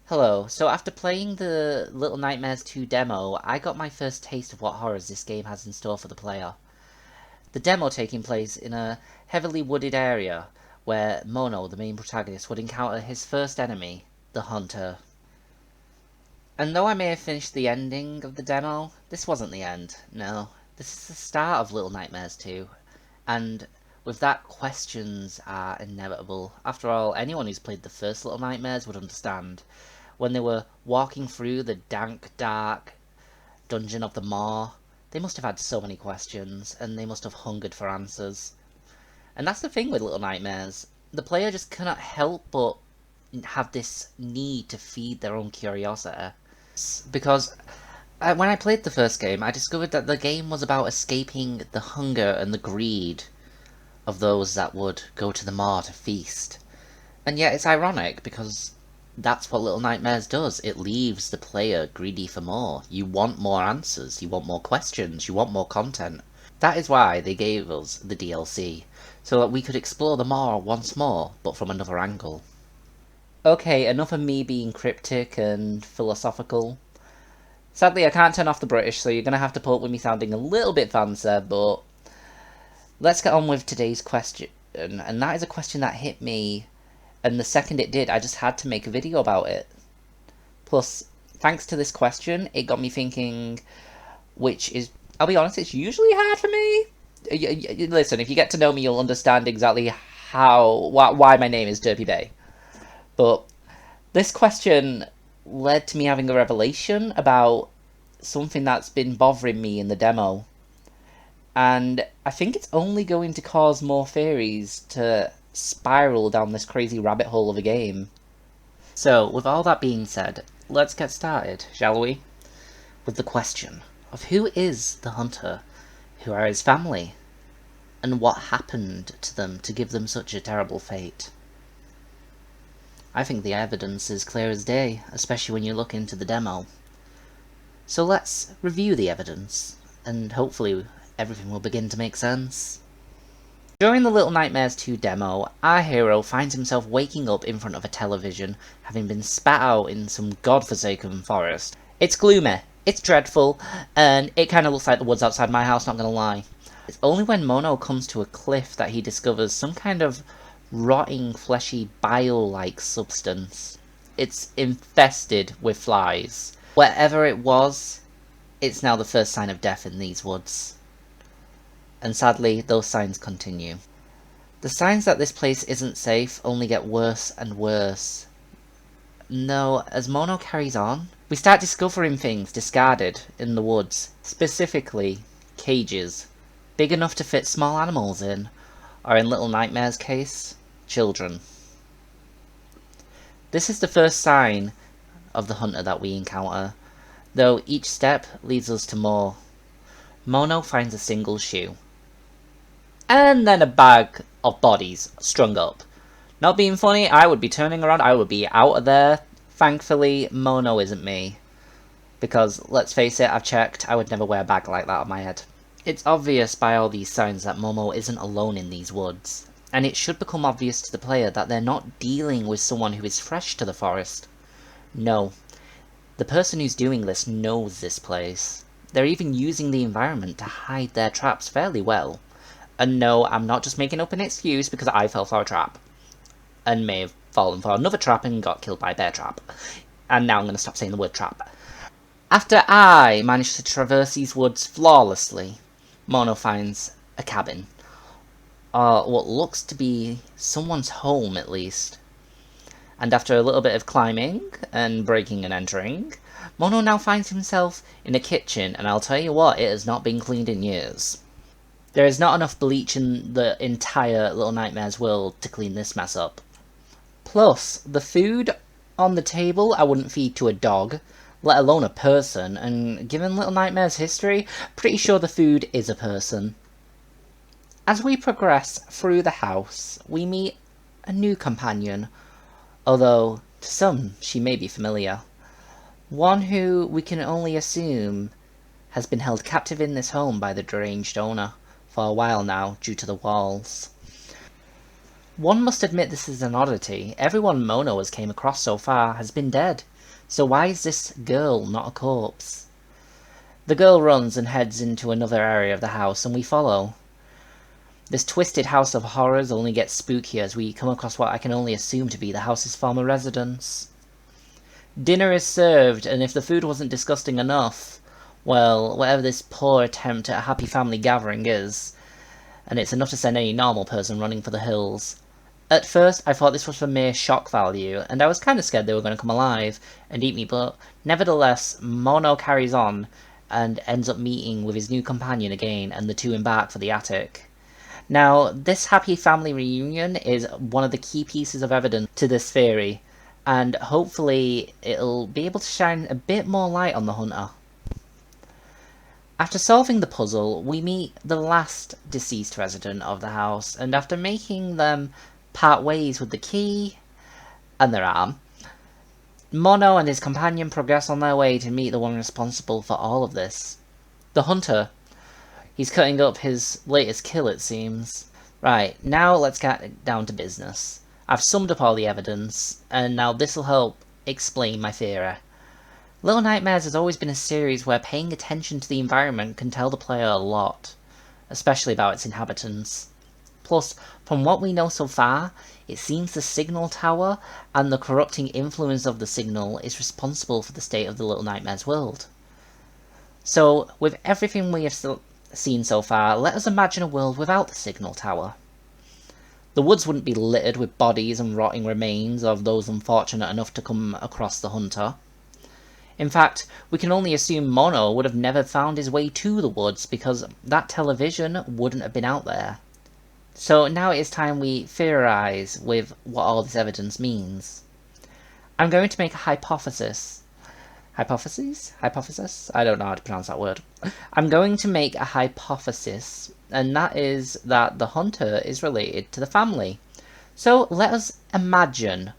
Hello, so after playing the Little Nightmares 2 demo, I got my first taste of what horrors this game has in store for the player. The demo taking place in a heavily wooded area, where Mono, the main protagonist, would encounter his first enemy, the Hunter. And though I may have finished the ending of the demo, this wasn't the end, no. This is the start of Little Nightmares 2, and with that, questions are inevitable. After all, anyone who's played the first Little Nightmares would understand. When they were walking through the dank, dark dungeon of the Maw, they must have had so many questions, and they must have hungered for answers. And that's the thing with Little Nightmares. The player just cannot help but have this need to feed their own curiosity. Because when I played the first game, I discovered that the game was about escaping the hunger and the greed of those that would go to the Maw to feast. And yet it's ironic, because that's what Little Nightmares does. It leaves the player greedy for more. You want more answers, you want more questions, you want more content. That is why they gave us the DLC, so that we could explore the Maw once more, but from another angle. Okay, enough of me being cryptic and philosophical. Sadly, I can't turn off the British, so you're going to have to put up with me sounding a little bit fancy, but let's get on with today's question. And that is a question that hit me, and the second it did, I just had to make a video about it. Plus, thanks to this question, it got me thinking, which is, I'll be honest, it's usually hard for me. Listen, if you get to know me, you'll understand exactly why my name is Derpy Bay. But this question led to me having a revelation about something that's been bothering me in the demo. And I think it's only going to cause more theories to spiral down this crazy rabbit hole of a game. So, with all that being said, let's get started, shall we? With the question of who is the Hunter? Who are his family? And what happened to them to give them such a terrible fate? I think the evidence is clear as day, especially when you look into the demo. So let's review the evidence, and hopefully everything will begin to make sense. During the Little Nightmares 2 demo, our hero finds himself waking up in front of a television, having been spat out in some godforsaken forest. It's gloomy, it's dreadful, and it kind of looks like the woods outside my house, not gonna lie. It's only when Mono comes to a cliff that he discovers some kind of rotting, fleshy, bile-like substance. It's infested with flies. Wherever it was, it's now the first sign of death in these woods. And sadly, those signs continue. The signs that this place isn't safe only get worse and worse. No, as Mono carries on, we start discovering things discarded in the woods, specifically cages, big enough to fit small animals in, or in Little Nightmares' case, children. This is the first sign of the Hunter that we encounter, though each step leads us to more. Mono finds a single shoe. And then a bag of bodies strung up. Not being funny, I would be turning around, I would be out of there. Thankfully, Mono isn't me. Because, let's face it, I've checked, I would never wear a bag like that on my head. It's obvious by all these signs that Momo isn't alone in these woods, and it should become obvious to the player that they're not dealing with someone who is fresh to the forest. No, the person who's doing this knows this place. They're even using the environment to hide their traps fairly well. And no, I'm not just making up an excuse because I fell for a trap. And may have fallen for another trap and got killed by a bear trap. And now I'm going to stop saying the word trap. After I managed to traverse these woods flawlessly, Mono finds a cabin. What looks to be someone's home, at least. And after a little bit of climbing and breaking and entering, Mono now finds himself in a kitchen, and I'll tell you what, it has not been cleaned in years. There is not enough bleach in the entire Little Nightmares world to clean this mess up. Plus, the food on the table I wouldn't feed to a dog, let alone a person, and given Little Nightmares' history, pretty sure the food is a person. As we progress through the house, we meet a new companion, although to some she may be familiar. One who we can only assume has been held captive in this home by the deranged owner for a while now due to the walls. One must admit this is an oddity. Everyone Mono has came across so far has been dead. So why is this girl not a corpse? The girl runs and heads into another area of the house, and we follow. This twisted house of horrors only gets spookier as we come across what I can only assume to be the house's former residence. Dinner is served, and if the food wasn't disgusting enough, well, whatever this poor attempt at a happy family gathering is, and it's enough to send any normal person running for the hills. At first, I thought this was for mere shock value, and I was kind of scared they were going to come alive and eat me, but nevertheless, Mono carries on and ends up meeting with his new companion again, and the two embark for the attic. Now, this happy family reunion is one of the key pieces of evidence to this theory, and hopefully it'll be able to shine a bit more light on the hunter. After solving the puzzle, we meet the last deceased resident of the house, and after making them part ways with the key and their arm, Mono and his companion progress on their way to meet the one responsible for all of this. The hunter. He's cutting up his latest kill, it seems. Right, now let's get down to business. I've summed up all the evidence, and now this'll help explain my theory. Little Nightmares has always been a series where paying attention to the environment can tell the player a lot, especially about its inhabitants. Plus, from what we know so far, it seems the signal tower and the corrupting influence of the signal is responsible for the state of the Little Nightmares world. So, with everything we have seen so far, let us imagine a world without the signal tower. The woods wouldn't be littered with bodies and rotting remains of those unfortunate enough to come across the hunter. In fact, we can only assume Mono would have never found his way to the woods because that television wouldn't have been out there. So now it is time we theorise with what all this evidence means. I'm going to make a hypothesis. Hypothesis? I don't know how to pronounce that word. I'm going to make a hypothesis, and that is that the hunter is related to the family. So let us imagine,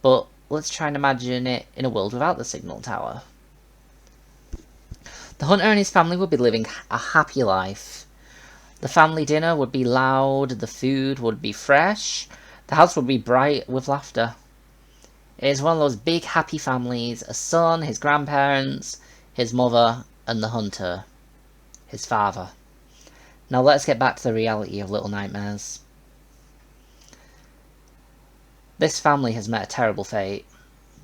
but let's try and imagine it in a world without the signal tower. The hunter and his family would be living a happy life. The family dinner would be loud, the food would be fresh, the house would be bright with laughter. It is one of those big happy families, a son, his grandparents, his mother, and the hunter, his father. Now let's get back to the reality of Little Nightmares. This family has met a terrible fate.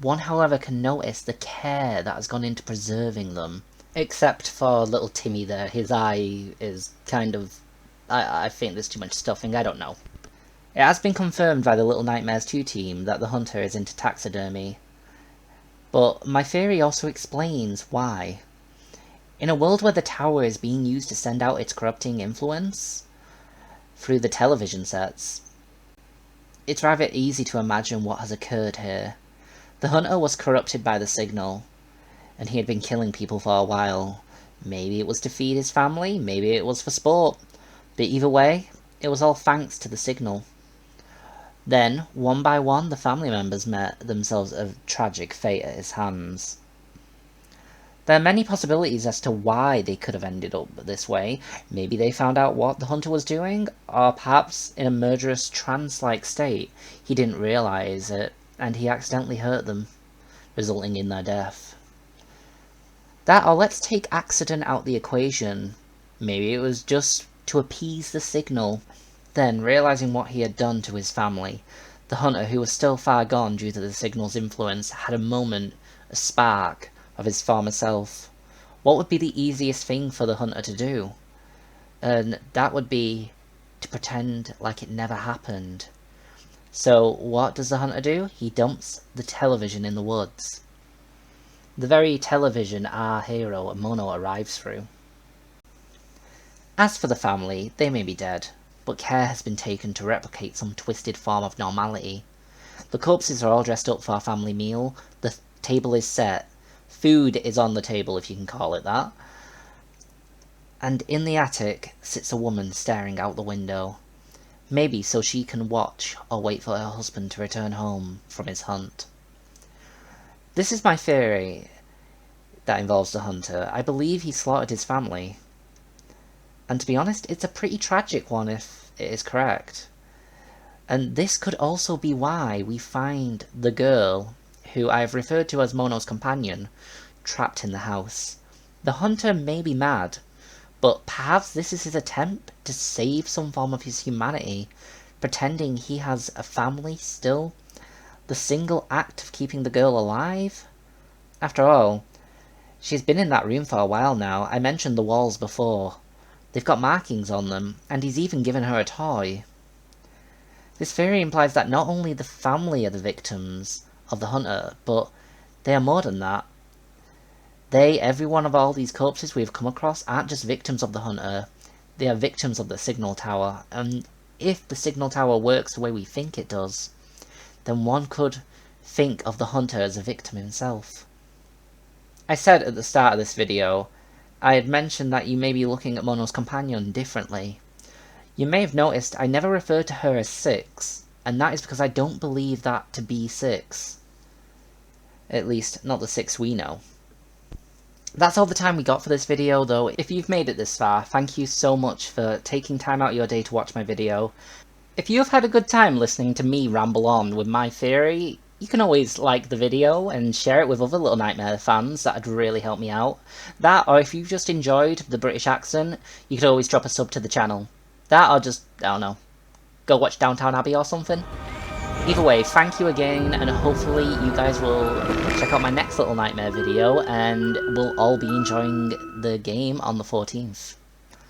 One, however, can notice the care that has gone into preserving them. Except for little Timmy there, his eye is kind of... I think there's too much stuffing, I don't know. It has been confirmed by the Little Nightmares 2 team that the hunter is into taxidermy. But my theory also explains why. In a world where the tower is being used to send out its corrupting influence through the television sets, it's rather easy to imagine what has occurred here. The hunter was corrupted by the signal, and he had been killing people for a while. Maybe it was to feed his family, maybe it was for sport. But either way, it was all thanks to the signal. Then, one by one, the family members met themselves a tragic fate at his hands. There are many possibilities as to why they could have ended up this way. Maybe they found out what the hunter was doing, or perhaps in a murderous trance-like state, he didn't realise it, and he accidentally hurt them, resulting in their death. That, or let's take accident out the equation. Maybe it was just to appease the signal. Then, realising what he had done to his family, the hunter, who was still far gone due to the signal's influence, had a moment, a spark, of his former self. What would be the easiest thing for the hunter to do? And that would be to pretend like it never happened. So, what does the hunter do? He dumps the television in the woods. The very television our hero, Mono, arrives through. As for the family, they may be dead, but care has been taken to replicate some twisted form of normality. The corpses are all dressed up for a family meal, the table is set, food is on the table if you can call it that, and in the attic sits a woman staring out the window, maybe so she can watch or wait for her husband to return home from his hunt. This is my theory that involves the hunter. I believe he slaughtered his family. And to be honest, it's a pretty tragic one if it is correct. And this could also be why we find the girl who I have referred to as Mono's companion, trapped in the house. The hunter may be mad, but perhaps this is his attempt to save some form of his humanity, pretending he has a family still. The single act of keeping the girl alive? After all, she's been in that room for a while now. I mentioned the walls before. They've got markings on them, and he's even given her a toy. This theory implies that not only the family are the victims of the hunter, but they are more than that. Every one of all these corpses we've come across, aren't just victims of the hunter. They are victims of the signal tower, and if the signal tower works the way we think it does, then one could think of the hunter as a victim himself. I said at the start of this video, I had mentioned that you may be looking at Mono's companion differently. You may have noticed I never referred to her as 6, and that is because I don't believe that to be 6. At least, not the 6 we know. That's all the time we got for this video though. If you've made it this far, thank you so much for taking time out of your day to watch my video. If you have had a good time listening to me ramble on with my theory, you can always like the video and share it with other Little Nightmare fans. That'd really help me out. That, or if you've just enjoyed the British accent, you could always drop a sub to the channel. That, or just, I don't know, go watch Downton Abbey or something. Either way, thank you again, and hopefully you guys will check out my next Little Nightmare video, and we'll all be enjoying the game on the 14th.